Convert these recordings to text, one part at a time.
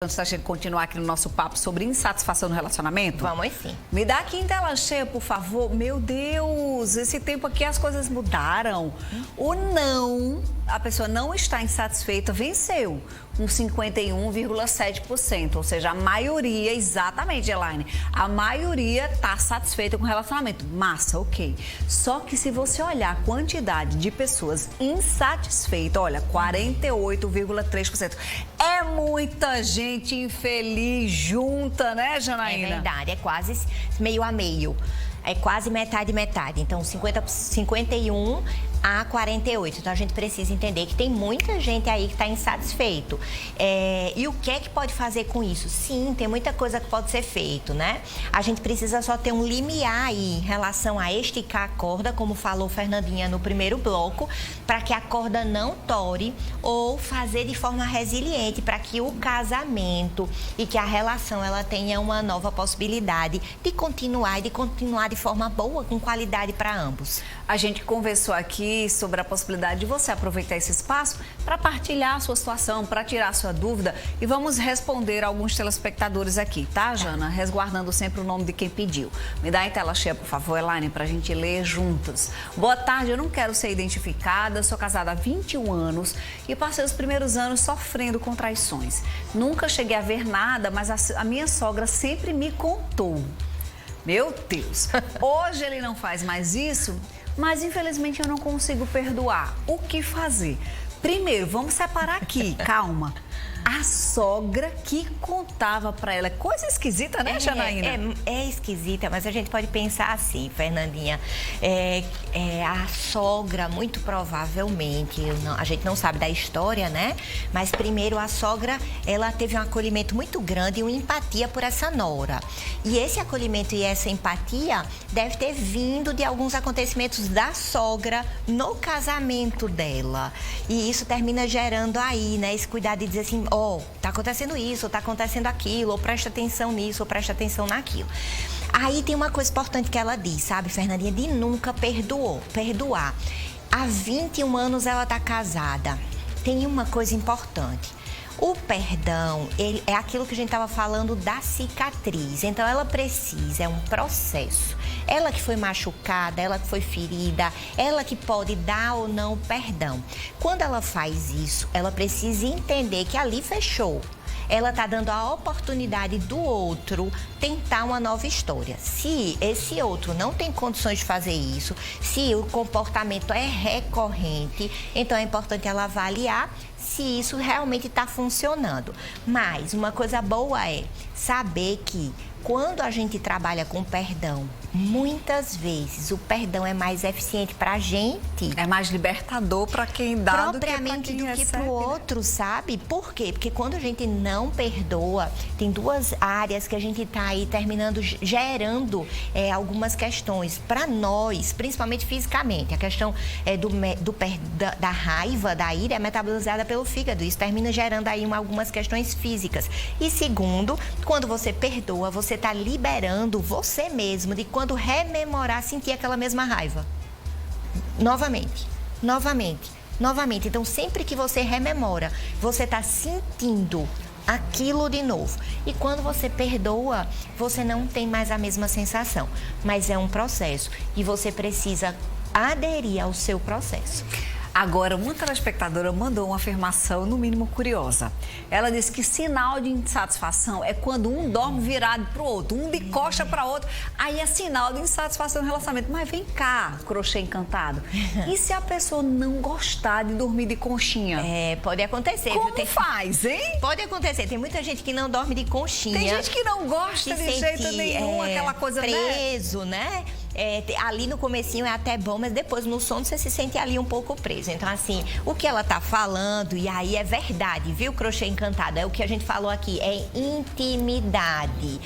Antes da gente continuar aqui no nosso papo sobre insatisfação no relacionamento. Vamos sim. Me dá aqui em tela cheia, por favor. Meu Deus, esse tempo aqui as coisas mudaram. O não, a pessoa não está insatisfeita, venceu com 51,7%. Ou seja, a maioria, exatamente, Elaine, a maioria está satisfeita com o relacionamento. Massa, ok. Só que se você olhar a quantidade de pessoas insatisfeitas, olha, 48,3%. É muita gente infeliz junta, né, Janaína? É verdade, é quase meio a meio. É quase metade, metade. Então, 51 a 48. Então, a gente precisa entender que tem muita gente aí que está insatisfeito. E o que é que pode fazer com isso? Sim, tem muita coisa que pode ser feito, né? A gente precisa só ter um limiar aí em relação a esticar a corda, como falou Fernandinha no primeiro bloco, para que a corda não tore, ou fazer de forma resiliente para que o casamento e que a relação ela tenha uma nova possibilidade de continuar de forma boa, com qualidade para ambos. A gente conversou aqui sobre a possibilidade de você aproveitar esse espaço para partilhar a sua situação, para tirar a sua dúvida, e vamos responder a alguns telespectadores aqui, tá, Jana? Resguardando sempre o nome de quem pediu. Me dá em tela cheia, por favor, Elaine, para a gente ler juntas. Boa tarde, eu não quero ser identificada, sou casada há 21 anos e passei os primeiros anos sofrendo com traições. Nunca cheguei a ver nada, mas a minha sogra sempre me contou. Meu Deus, hoje ele não faz mais isso, mas infelizmente eu não consigo perdoar. O que fazer? Primeiro, vamos separar aqui, calma. A sogra que contava pra ela. Coisa esquisita, né, Janaína? É esquisita, mas a gente pode pensar assim, Fernandinha. A sogra, muito provavelmente, a gente não sabe da história, né? Mas primeiro a sogra, ela teve um acolhimento muito grande e uma empatia por essa nora. E esse acolhimento e essa empatia deve ter vindo de alguns acontecimentos da sogra no casamento dela. E isso termina gerando aí, né, esse cuidado de dizer assim, tá acontecendo isso, ou tá acontecendo aquilo, ou presta atenção nisso, ou presta atenção naquilo. Aí tem uma coisa importante que ela diz, sabe, Fernandinha, de nunca perdoar. Há 21 anos ela tá casada. Tem uma coisa importante. O perdão, é aquilo que a gente estava falando da cicatriz. Então, ela precisa, é um processo. Ela que foi machucada, ela que foi ferida, ela que pode dar ou não perdão. Quando ela faz isso, ela precisa entender que ali fechou. Ela está dando a oportunidade do outro tentar uma nova história. Se esse outro não tem condições de fazer isso, se o comportamento é recorrente, então é importante ela avaliar se isso realmente está funcionando. Mas uma coisa boa é saber que quando a gente trabalha com perdão, muitas vezes o perdão é mais eficiente para a gente. É mais libertador para quem dá propriamente do que para o outro, sabe? Por quê? Porque quando a gente não perdoa, tem duas áreas que a gente está aí terminando gerando algumas questões para nós, principalmente fisicamente. A questão da raiva, da ira, é metabolizada pelo fígado. Isso termina gerando aí algumas questões físicas. E segundo, quando você perdoa, você está liberando você mesmo de quando rememorar, sentir aquela mesma raiva. Novamente. Então, sempre que você rememora, você está sentindo aquilo de novo. E quando você perdoa, você não tem mais a mesma sensação. Mas é um processo e você precisa aderir ao seu processo. Agora, uma telespectadora mandou uma afirmação, no mínimo, curiosa. Ela disse que sinal de insatisfação é quando um dorme virado para o outro, um de costa para o outro. Aí é sinal de insatisfação no relacionamento. Mas vem cá, crochê encantado. E se a pessoa não gostar de dormir de conchinha? Pode acontecer. Como faz, hein? Pode acontecer. Tem muita gente que não dorme de conchinha. Tem gente que não gosta de jeito nenhum, aquela coisa preso, né? Ali no comecinho é até bom, mas depois no sono você se sente ali um pouco preso. Então, assim, o que ela tá falando, e aí é verdade, viu, crochê encantado? É o que a gente falou aqui, é intimidade.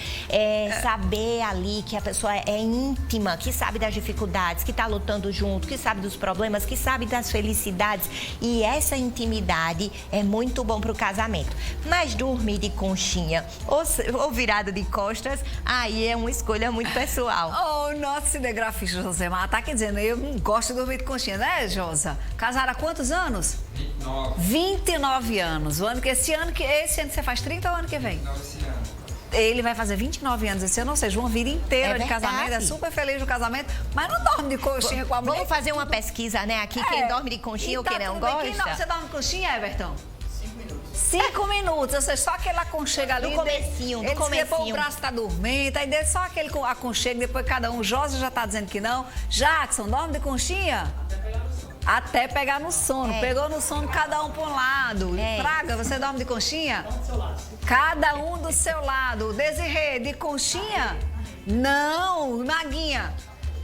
Saber ali que a pessoa é íntima, que sabe das dificuldades, que tá lutando junto, que sabe dos problemas, que sabe das felicidades. E essa intimidade é muito bom pro casamento. Mas dormir de conchinha ou virado de costas, aí é uma escolha muito pessoal. Oh, nossa, entender grafista, Josemar. Tá aqui dizendo, eu não gosto de dormir de conchinha, né, Josa? Casaram há quantos anos? 29. 29 anos. Esse ano que você faz 30 ou ano que vem? 29 esse ano. Ele vai fazer 29 anos esse ano, ou seja, uma vida inteira de verdade. casamento, é super feliz no casamento, mas não dorme de conchinha com a mulher. Vamos fazer uma pesquisa, né? Aqui, quem dorme de conchinha ou tá quem não tudo bem. gosta. Você dorme de conchinha, Everton? 5 minutos. 5 minutos, ou seja, só aquele aconchego ali. Do comecinho, do ele comecinho. Depois o braço tá dormindo, aí dele só aquele aconchego, depois cada um. Josa já tá dizendo que não. Jackson, dorme de conchinha? Até pegar no sono. É. Pegou no sono, cada um para um lado. É. Praga, você dorme de conchinha? Cada um do seu lado. Desirê, de conchinha? Não, Maguinha.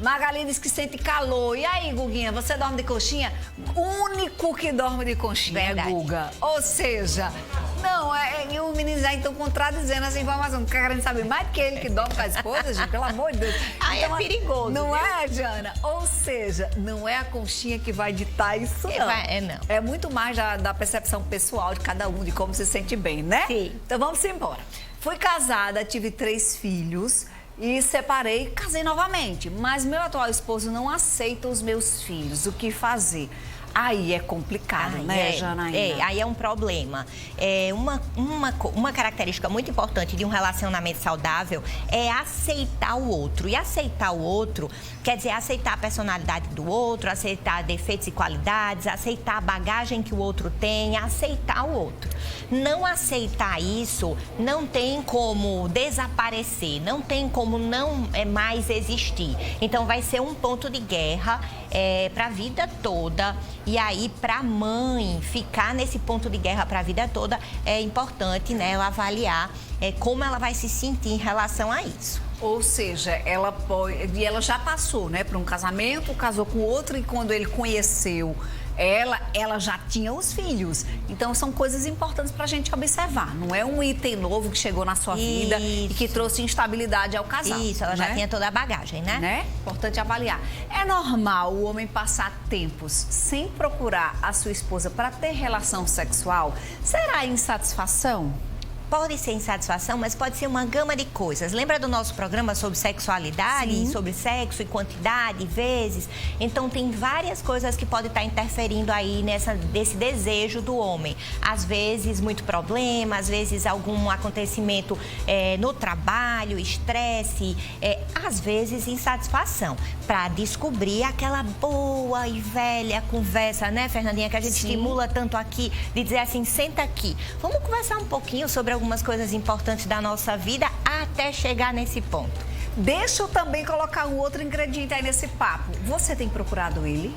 Magali diz que sente calor. E aí, Guguinha, você dorme de conchinha? O único que dorme de conchinha Verdade. é Guga. Ou seja, não, e o menino já então contradizendo essa informação. Querendo saber mais que ele que dorme com a esposa, gente, pelo amor de Deus. Ai, Então, é perigoso, não viu? é, Jana? Ou seja, não é a conchinha que vai ditar isso, não. Não. É muito mais da percepção pessoal de cada um, de como se sente bem, né? Sim. Então vamos embora. Fui casada, tive 3 filhos e separei, casei novamente. Mas meu atual esposo não aceita os meus filhos. O que fazer? Aí é complicado, né, Janaína? Aí é um problema. Uma característica muito importante de um relacionamento saudável é aceitar o outro. E aceitar o outro quer dizer aceitar a personalidade do outro, aceitar defeitos e qualidades, aceitar a bagagem que o outro tem, aceitar o outro. Não aceitar isso não tem como desaparecer, não tem como não mais existir. Então vai ser um ponto de guerra para a vida toda. E aí, para a mãe ficar nesse ponto de guerra para a vida toda, é importante, né, ela avaliar como ela vai se sentir em relação a isso. Ou seja, ela já passou, né, por um casamento, casou com outro e quando ele conheceu ela já tinha os filhos. Então, são coisas importantes para a gente observar. Não é um item novo que chegou na sua vida e que trouxe instabilidade ao casal. Isso, ela já tinha toda a bagagem, né? Importante avaliar. É normal o homem passar tempos sem procurar a sua esposa para ter relação sexual? Será insatisfação? Pode ser insatisfação, mas pode ser uma gama de coisas. Lembra do nosso programa sobre sexualidade, Sim. sobre sexo e quantidade, vezes? Então, tem várias coisas que podem estar interferindo aí nesse desejo do homem. Às vezes, muito problema, às vezes, algum acontecimento no trabalho, estresse, às vezes, insatisfação. Para descobrir aquela boa e velha conversa, né, Fernandinha, que a gente Sim. estimula tanto aqui, de dizer assim, senta aqui. Vamos conversar um pouquinho sobre algumas coisas importantes da nossa vida até chegar nesse ponto. Deixa eu também colocar um outro ingrediente aí nesse papo. Você tem procurado ele?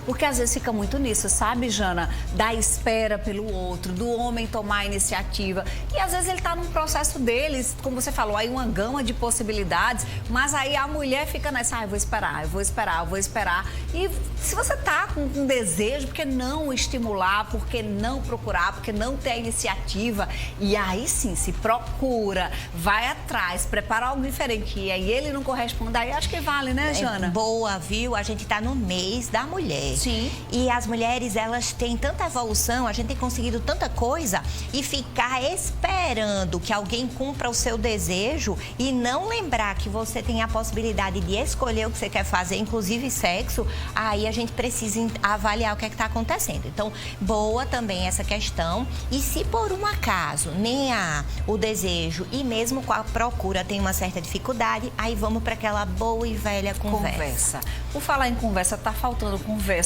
Porque às vezes fica muito nisso, sabe, Jana? Da espera pelo outro, do homem tomar a iniciativa. E às vezes ele tá num processo deles, como você falou, aí uma gama de possibilidades, mas aí a mulher fica nessa, eu vou esperar, eu vou esperar, eu vou esperar. E se você tá com um desejo, por que não estimular, por que não procurar, por que não ter a iniciativa? E aí sim, se procura, vai atrás, prepara algo diferente. E aí ele não corresponde, aí acho que vale, né, Jana? Boa, viu? A gente tá no mês da mulher. Sim. E as mulheres, elas têm tanta evolução, a gente tem conseguido tanta coisa e ficar esperando que alguém cumpra o seu desejo e não lembrar que você tem a possibilidade de escolher o que você quer fazer, inclusive sexo, aí a gente precisa avaliar o que é que está acontecendo. Então, boa também essa questão. E se por um acaso nem há o desejo e mesmo com a procura tem uma certa dificuldade, aí vamos para aquela boa e velha conversa. Por falar em conversa, tá faltando conversa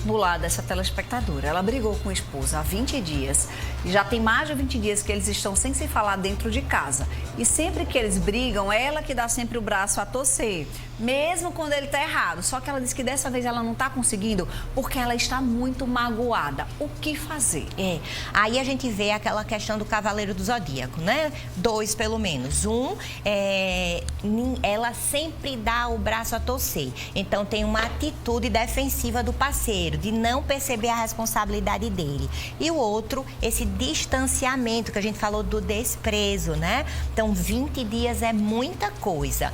no lado dessa telespectadora. Ela brigou com o esposo há 20 dias e já tem mais de 20 dias que eles estão sem se falar dentro de casa. E sempre que eles brigam, é ela que dá sempre o braço a torcer, mesmo quando ele tá errado. Só que ela disse que dessa vez ela não tá conseguindo porque ela está muito magoada. O que fazer? Aí a gente vê aquela questão do Cavaleiro do Zodíaco, né? 2 pelo menos. Ela sempre dá o braço a torcer. Então tem uma atitude defensiva do parceiro, de não perceber a responsabilidade dele. E o outro, esse distanciamento que a gente falou do desprezo, né? Então 20 dias é muita coisa.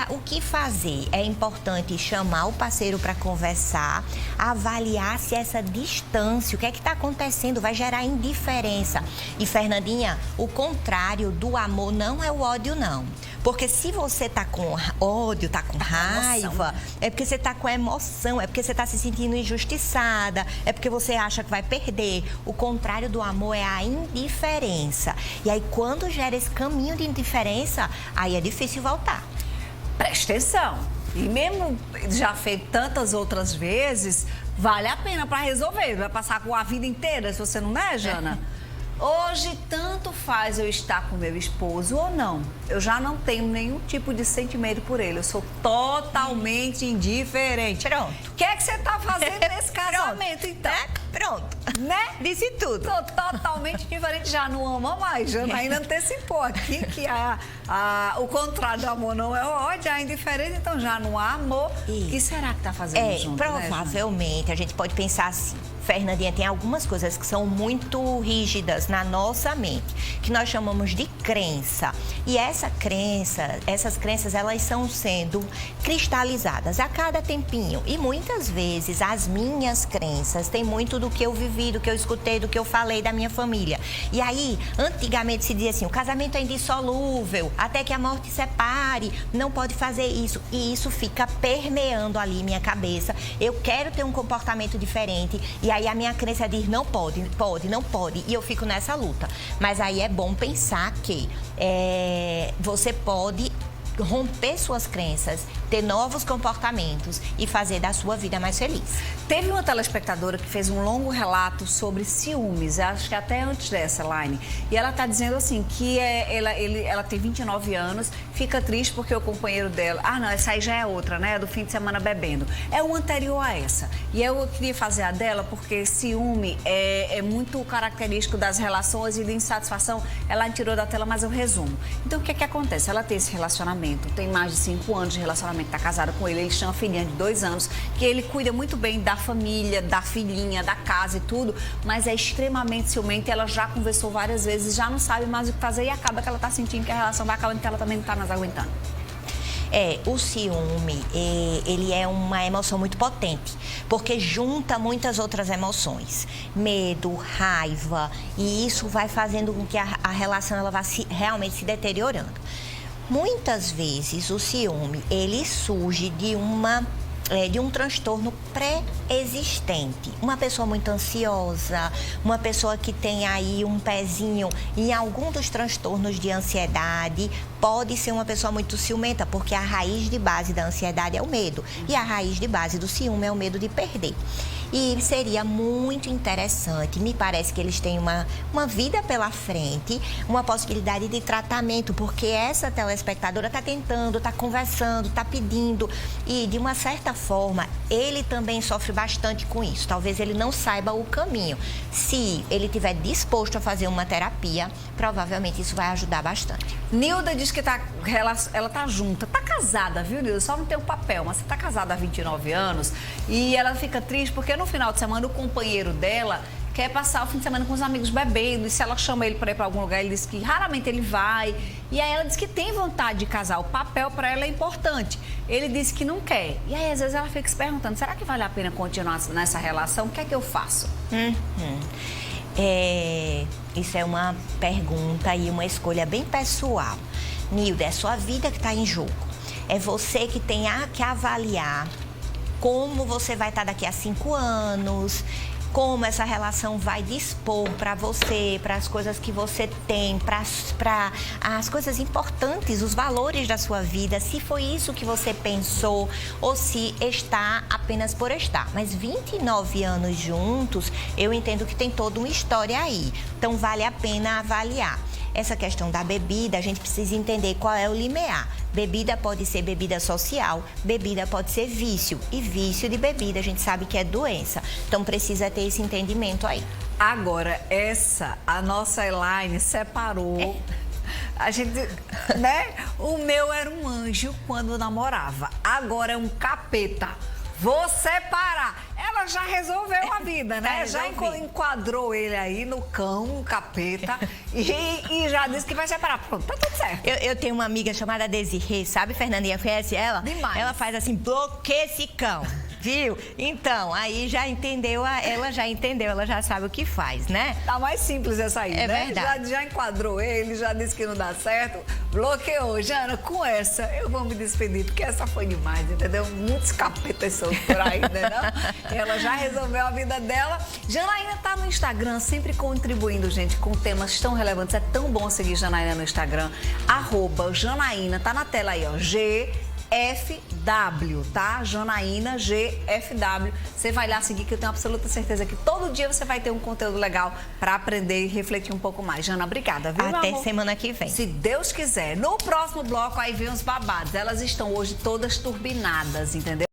O que fazer? É importante chamar o parceiro para conversar, avaliar se essa distância, o que é que está acontecendo, vai gerar indiferença. E, Fernandinha, o contrário do amor não é o ódio, não. Porque se você tá com ódio, tá com raiva, é porque você tá com emoção, é porque você tá se sentindo injustiçada, é porque você acha que vai perder. O contrário do amor é a indiferença. E aí, quando gera esse caminho de indiferença, aí é difícil voltar. Presta atenção. E mesmo já feito tantas outras vezes, vale a pena para resolver. Vai passar com a vida inteira, se você não é, Jana? Hoje, tanto faz eu estar com meu esposo ou não. Eu já não tenho nenhum tipo de sentimento por ele. Eu sou totalmente indiferente. Pronto. O que é que você está fazendo nesse casamento, então? Pronto. Né? Disse tudo. Sou totalmente diferente, já não ama mais. Jana ainda antecipou aqui que o contrário do amor não é o ódio, a indiferença, então já não há amor. O que será que está fazendo junto, provavelmente, a gente pode pensar assim. Fernandinha, tem algumas coisas que são muito rígidas na nossa mente, que nós chamamos de crença. E essas crenças, elas são sendo cristalizadas a cada tempinho. E muitas vezes as minhas crenças têm muito do que eu vivi, do que eu escutei, do que eu falei da minha família. E aí, antigamente se dizia assim, o casamento é indissolúvel, até que a morte separe, não pode fazer isso. E isso fica permeando ali minha cabeça. Eu quero ter um comportamento diferente. E aí a minha crença diz, não pode, não pode. E eu fico nessa luta. Mas aí é bom pensar que você pode romper suas crenças, ter novos comportamentos e fazer da sua vida mais feliz. Teve uma telespectadora que fez um longo relato sobre ciúmes, acho que até antes dessa, Laine. E ela está dizendo assim, que ela tem 29 anos, fica triste porque o companheiro dela... Ah, não, essa aí já é outra, né? Do fim de semana bebendo. É o anterior a essa. E eu queria fazer a dela porque ciúme é muito característico das relações e de insatisfação. Ela tirou da tela, mas eu resumo. Então, o que é que acontece? Ela tem esse relacionamento, tem mais de 5 anos de relacionamento, está casada com ele, eles têm uma filhinha de 2 anos, que ele cuida muito bem da família, da filhinha, da casa e tudo, mas é extremamente ciumenta e ela já conversou várias vezes, já não sabe mais o que fazer e acaba que ela está sentindo que a relação vai acabando, que ela também não está mais aguentando. O ciúme, ele é uma emoção muito potente, porque junta muitas outras emoções, medo, raiva, e isso vai fazendo com que a relação ela vá realmente se deteriorando. Muitas vezes o ciúme, ele surge de um transtorno pré-existente. Uma pessoa muito ansiosa, uma pessoa que tem aí um pezinho em algum dos transtornos de ansiedade, pode ser uma pessoa muito ciumenta, porque a raiz de base da ansiedade é o medo. E a raiz de base do ciúme é o medo de perder. E seria muito interessante, me parece que eles têm uma vida pela frente, uma possibilidade de tratamento, porque essa telespectadora está tentando, está conversando, está pedindo e, de uma certa forma, ele também sofre bastante com isso. Talvez ele não saiba o caminho. Se ele estiver disposto a fazer uma terapia, provavelmente isso vai ajudar bastante. Nilda diz que ela tá junta, tá casada, viu, Nilda? Só não tem o papel, mas você tá casada há 29 anos e ela fica triste porque no final de semana o companheiro dela quer passar o fim de semana com os amigos bebendo e se ela chama ele para ir para algum lugar, ele diz que raramente ele vai. E aí ela diz que tem vontade de casar, o papel para ela é importante. Ele disse que não quer. E aí às vezes ela fica se perguntando, será que vale a pena continuar nessa relação? O que é que eu faço? Isso é uma pergunta e uma escolha bem pessoal. Nilda, é sua vida que está em jogo. É você que tem que avaliar como você vai estar daqui a 5 anos, como essa relação vai dispor para você, para as coisas que você tem, para as coisas importantes, os valores da sua vida, se foi isso que você pensou ou se está apenas por estar. Mas 29 anos juntos, eu entendo que tem toda uma história aí, então vale a pena avaliar. Essa questão da bebida, a gente precisa entender qual é o limiar. Bebida pode ser bebida social, bebida pode ser vício. E vício de bebida, a gente sabe que é doença. Então, precisa ter esse entendimento aí. Agora, a nossa Elaine separou. A gente, né? O meu era um anjo quando namorava. Agora é um capeta. Vou separar. Ela já resolveu a vida, né? Já enquadrou ele aí no cão, capeta, e já disse que vai separar. Pronto, tá tudo certo. Eu tenho uma amiga chamada Desirê, sabe, Fernandinha? Conhece ela? Demais. Ela faz assim, bloqueia esse cão. Viu? Então, aí já entendeu, ela já sabe o que faz, né? Tá mais simples essa aí, É né? verdade. Já enquadrou ele, já disse que não dá certo, bloqueou. Jana, com essa eu vou me despedir, porque essa foi demais, entendeu? Muitos capetas soltos por aí, né? Não? Ela já resolveu a vida dela. Janaína tá no Instagram, sempre contribuindo, gente, com temas tão relevantes. É tão bom seguir Janaína no Instagram. @Janaína, tá na tela aí, ó. GFW, tá? Janaína GFW. Você vai lá seguir, que eu tenho absoluta certeza que todo dia você vai ter um conteúdo legal para aprender e refletir um pouco mais. Jana, obrigada, viu, meu Até amor? semana que vem. Se Deus quiser. No próximo bloco aí vem os babados. Elas estão hoje todas turbinadas, entendeu?